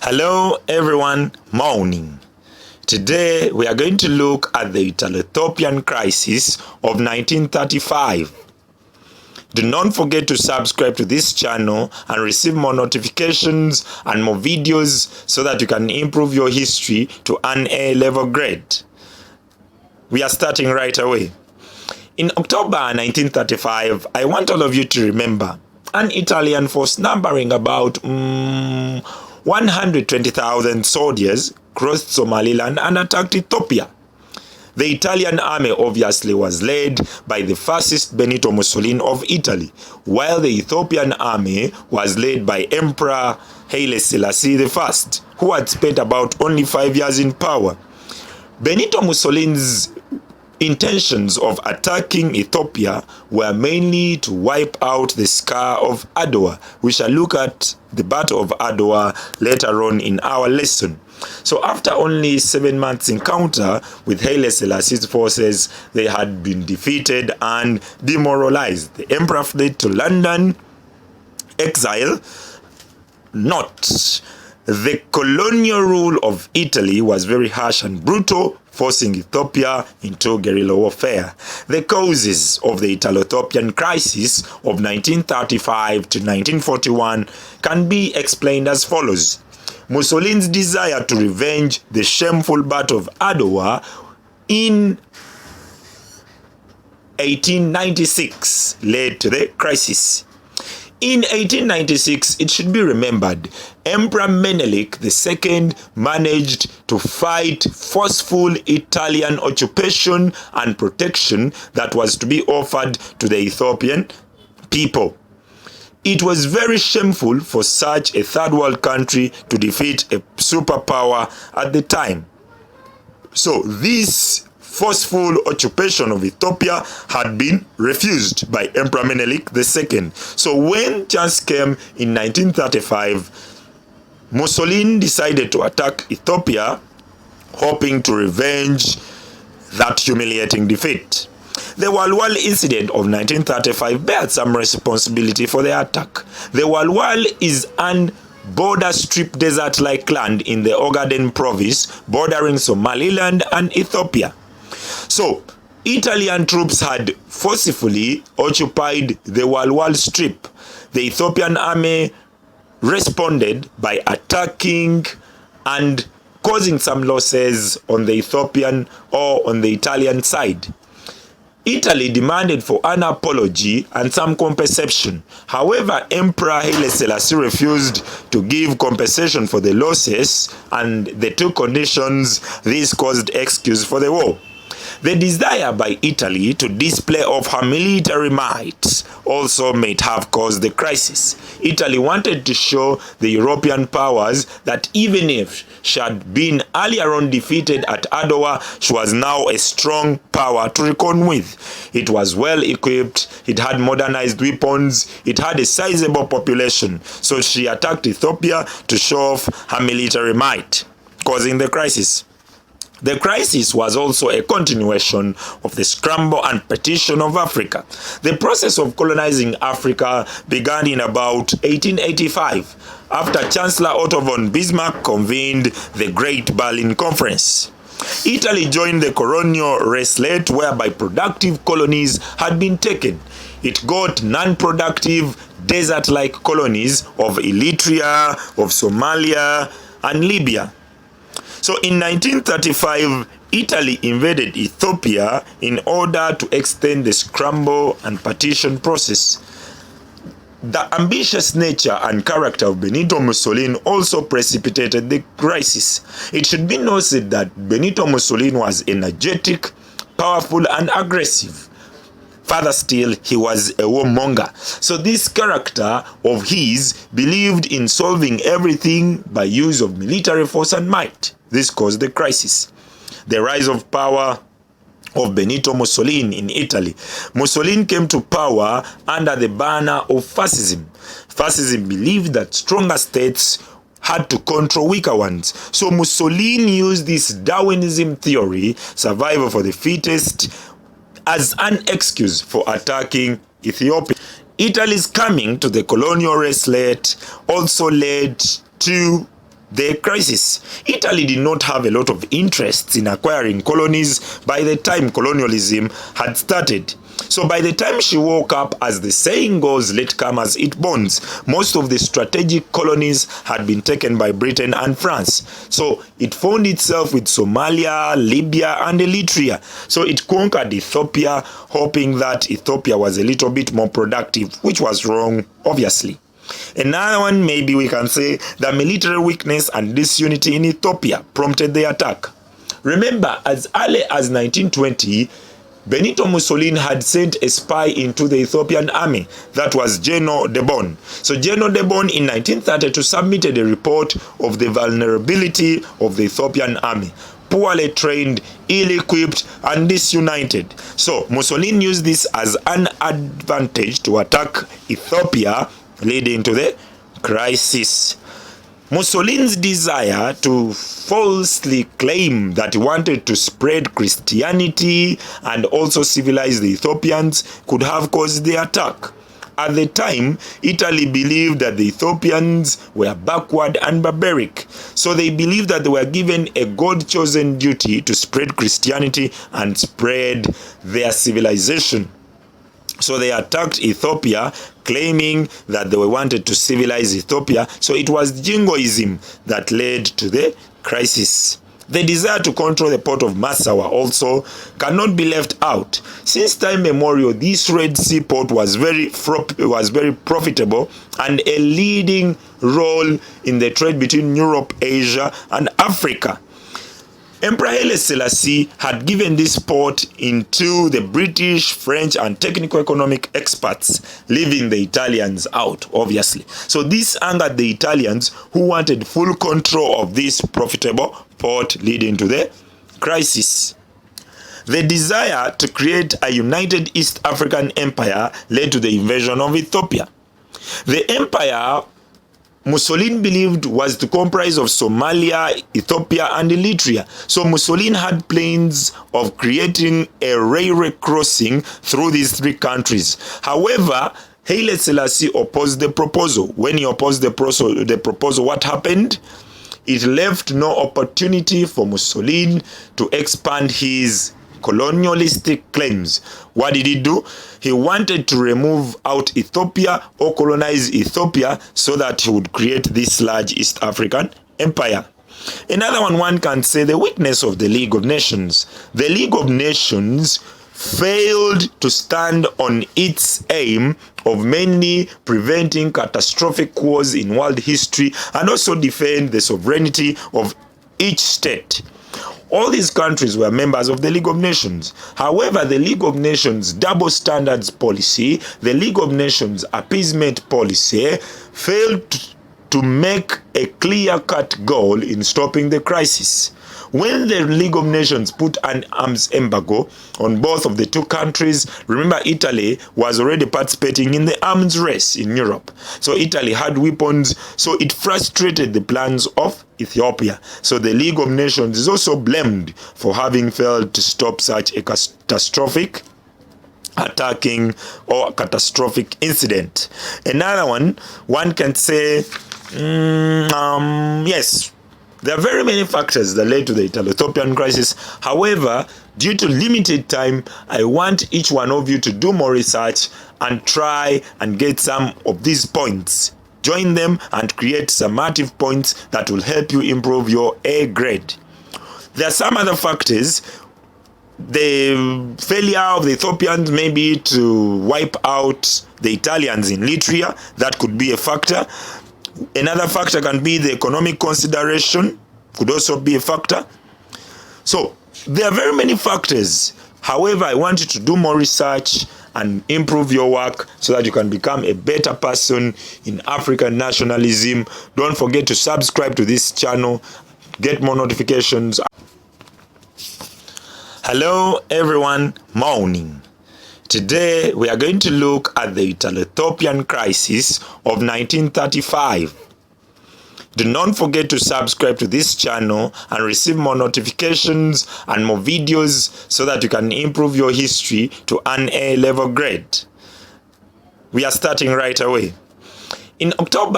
Hello everyone, morning. Today we are going to look at the Italo-Ethiopian crisis of 1935. Do not forget to subscribe to this channel and receive more notifications and more videos so that you can improve your history to an A-level grade. We are starting right away. In October 1935, I want all of you to remember an Italian force numbering about 120,000 soldiers crossed Somaliland and attacked Ethiopia. The Italian army obviously was led by the fascist Benito Mussolini of Italy, while the Ethiopian army was led by Emperor Haile Selassie I, who had spent about only 5 years in power. Benito Mussolini's intentions of attacking Ethiopia were mainly to wipe out the scar of Adwa. We shall look at the Battle of Adwa later on in our lesson. So after only 7 months encounter with Haile Selassie's forces, they had been defeated and demoralized. The emperor fled to London, exile. Note, the colonial rule of Italy was very harsh and brutal, forcing Ethiopia into guerrilla warfare. The causes of the Italo-Ethiopian crisis of 1935 to 1941 can be explained as follows. Mussolini's desire to revenge the shameful Battle of Adwa in 1896 led to the crisis. In 1896, it should be remembered, Emperor Menelik II managed to fight forceful Italian occupation and protection that was to be offered to the Ethiopian people. It was very shameful for such a third world country to defeat a superpower at the time. So this forceful occupation of Ethiopia had been refused by Emperor Menelik II. So when chance came in 1935, Mussolini decided to attack Ethiopia, hoping to revenge that humiliating defeat. The Walwal incident of 1935 bears some responsibility for the attack. The Walwal is an border strip desert-like land in the Ogaden province bordering Somaliland and Ethiopia. So, Italian troops had forcefully occupied the Walwal strip. The Ethiopian army responded by attacking and causing some losses on the Ethiopian or on the Italian side. Italy demanded for an apology and some compensation. However, Emperor Haile Selassie refused to give compensation for the losses, and the two conditions this caused excuse for the war. The desire by Italy to display of her military might also may have caused the crisis. Italy wanted to show the European powers that even if she had been earlier on defeated at Adwa, she was now a strong power to reckon with. It was well equipped, it had modernized weapons, it had a sizable population, so she attacked Ethiopia to show off her military might, causing the crisis. The crisis was also a continuation of the scramble and partition of Africa. The process of colonizing Africa began in about 1885, after Chancellor Otto von Bismarck convened the Great Berlin Conference. Italy joined the colonial wrestlet whereby productive colonies had been taken. It got non-productive desert-like colonies of Eritrea, of Somalia, and Libya. So in 1935, Italy invaded Ethiopia in order to extend the scramble and partition process. The ambitious nature and character of Benito Mussolini also precipitated the crisis. It should be noted that Benito Mussolini was energetic, powerful, and aggressive. Further still, he was a warmonger. So this character of his believed in solving everything by use of military force and might. This caused the crisis. The rise of power of Benito Mussolini in Italy. Mussolini came to power under the banner of fascism. Fascism believed that stronger states had to control weaker ones. So Mussolini used this Darwinism theory, survival for the fittest, as an excuse for attacking Ethiopia. Italy's coming to the colonial wrestlet also led to the crisis. Italy did not have a lot of interests in acquiring colonies by the time colonialism had started. So by the time she woke up, as the saying goes, late comers eat bones, most of the strategic colonies had been taken by Britain and France. So it found itself with Somalia, Libya, and Eritrea. So it conquered Ethiopia, hoping that Ethiopia was a little bit more productive, which was wrong, obviously. Another one, maybe we can say, the military weakness and disunity in Ethiopia prompted the attack. Remember, as early as 1920, Benito Mussolini had sent a spy into the Ethiopian army. That was General de Bon. So General de Bon in 1932 submitted a report of the vulnerability of the Ethiopian army. Poorly trained, ill-equipped, and disunited. So Mussolini used this as an advantage to attack Ethiopia, leading to the crisis. Mussolini's desire to falsely claim that he wanted to spread Christianity and also civilize the Ethiopians could have caused the attack. At the time, Italy believed that the Ethiopians were backward and barbaric, so they believed that they were given a God-chosen duty to spread Christianity and spread their civilization. So they attacked Ethiopia, claiming that they wanted to civilize Ethiopia. So it was jingoism that led to the crisis. The desire to control the port of Massawa also cannot be left out. Since time memorial, this Red Sea port was very profitable and a leading role in the trade between Europe, Asia, and Africa. Emperor Haile Selassie had given this port into the British, French, and technical economic experts, leaving the Italians out, obviously. So this angered the Italians, who wanted full control of this profitable port, leading to the crisis. The desire to create a united East African empire led to the invasion of Ethiopia. The empire Mussolini believed was to comprise of Somalia, Ethiopia, and Eritrea. So Mussolini had plans of creating a railway crossing through these three countries. However, Haile Selassie opposed the proposal. When he opposed the proposal, what happened? It left no opportunity for Mussolini to expand his colonialistic claims. What did he do? He wanted to remove out Ethiopia or colonize Ethiopia so that he would create this large East African empire. Another one can say the weakness of the League of Nations. The League of Nations failed to stand on its aim of mainly preventing catastrophic wars in world history and also defend the sovereignty of each state. All these countries were members of the League of Nations. However, the League of Nations double standards policy, the League of Nations appeasement policy failed to make a clear-cut goal in stopping the crisis. When the League of Nations put an arms embargo on both of the two countries, remember Italy was already participating in the arms race in Europe. So Italy had weapons, so it frustrated the plans of Ethiopia. So the League of Nations is also blamed for having failed to stop such a catastrophic attacking or catastrophic incident. Another one can say, yes, there are very many factors that led to the Italo-Ethiopian crisis. However, due to limited time, I want each one of you to do more research and try and get some of these points. Join them and create summative points that will help you improve your A grade. There are some other factors. The failure of the Ethiopians maybe to wipe out the Italians in Eritrea, that could be a factor. Another factor can be the economic consideration, could also be a factor. So there are very many factors. However, I want you to do more research and improve your work so that you can become a better person in African nationalism. Don't forget to subscribe to this channel, get more notifications. Hello everyone, morning. Today we are going to look at the Italo-Ethiopian crisis of 1935. Do not forget to subscribe to this channel and receive more notifications and more videos so that you can improve your history to an A level grade. We are starting right away. In October